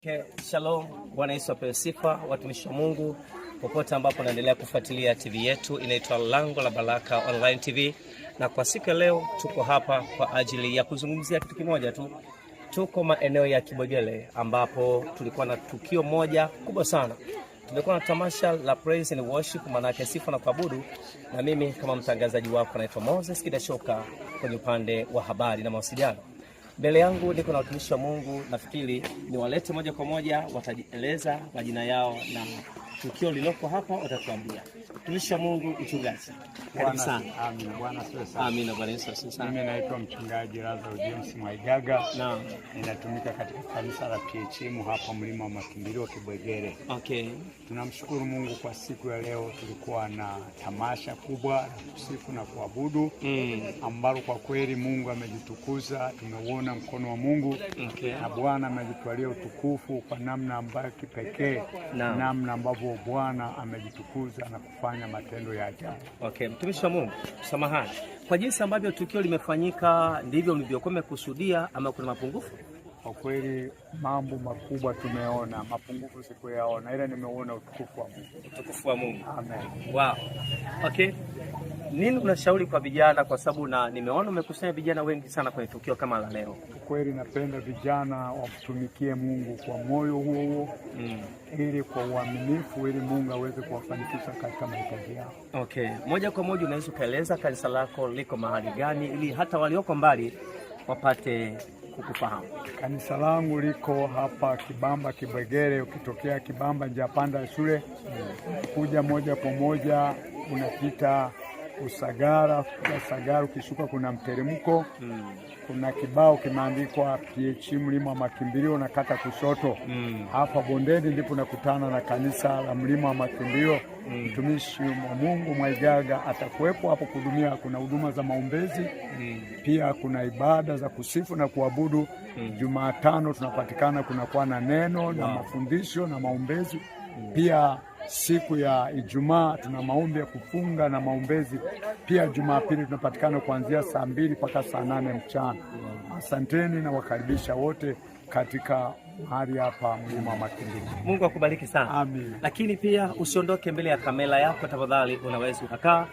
Okay, shalom, Bwana Yesu apewe sifa, watumishi wa Mungu popote ambapo naendelea kufuatilia TV yetu inaitwa Lango la Baraka Online TV, na kwa siku ya leo tuko hapa kwa ajili ya kuzungumzia kitu kimoja tu. Tuko maeneo ya Kibwegele ambapo tulikuwa na tukio moja kubwa sana. Tumekuwa na tamasha la praise and worship, maana yake sifa na kuabudu, na mimi kama mtangazaji wako naitwa Moses Kidashoka kwenye upande wa habari na mawasiliano. Mbele yangu niko na watumishi wa Mungu, nafikiri ni walete moja kwa moja, watajieleza majina yao na tukio liloko hapa watatuambia. Watumishi wa Mungu, mchungaji, karibu sana. Amina. Bwana asifiwe sana. Amina. Bwana Yesu asifiwe sana. Mimi naitwa mchungaji Lazaro James Mwaigaga. Naam. Ninatumika katika kanisa la PHM hapa Mlima wa Makimbilio Kibwegele. Okay. Tunamshukuru Mungu kwa siku ya leo, tulikuwa na tamasha kubwa la kusifu na kuabudu ambalo kwa kweli Mungu amejitukuza. Tumeuona mkono wa Mungu. Okay. Na Bwana amejitwalia utukufu kwa namna ambayo kipekee, namna ambavyo Bwana amejitukuza na kufanya matendo ya ajabu. Okay, mtumishi wa Mungu, samahani. Kwa jinsi ambavyo tukio limefanyika ndivyo mlivyokuwa mmekusudia ama kuna mapungufu? Kwa kweli mambo makubwa tumeona, mapungufu sikuyaona, ila nimeona utukufu wa Mungu. Utukufu wa Mungu. Amen. Wow. Okay. Nini unashauri kwa vijana, kwa sababu na nimeona umekusanya vijana wengi sana kwenye tukio kama la leo? Kwa kweli napenda vijana wamtumikie Mungu kwa moyo huo ili kwa uaminifu, ili Mungu aweze kuwafanikisha katika mahitaji yao. Okay. Moja kwa moja unaweza kueleza kanisa lako liko mahali gani ili hata walioko mbali wapate kukufahamu? Kanisa langu liko hapa Kibamba Kibwegele. Ukitokea Kibamba njia panda ya shule kuja moja kwa moja unapita Usagara, ukishuka kuna mteremko, kuna kibao kimeandikwa PHM Mlima wa Makimbilio, na kata kushoto. Hapa bondeni ndipo nakutana na kanisa la Mlima wa Makimbilio. Mtumishi wa Mungu Mwaigaga atakuwepo hapo kuhudumia. Kuna huduma za maombezi, pia kuna ibada za kusifu na kuabudu. Jumatano tunapatikana, kunakuwa na neno na mafundisho na maombezi. Pia siku ya Ijumaa tuna maombi ya kufunga na maombezi. Pia Jumapili tunapatikana kuanzia saa 2 mpaka saa 8 mchana. Asanteni na wakaribisha wote katika mahali hapa Mlima wa Makimbilio. Mungu akubariki sana. Amen. Lakini pia usiondoke mbele ya kamera yako tafadhali, unaweza ukakaa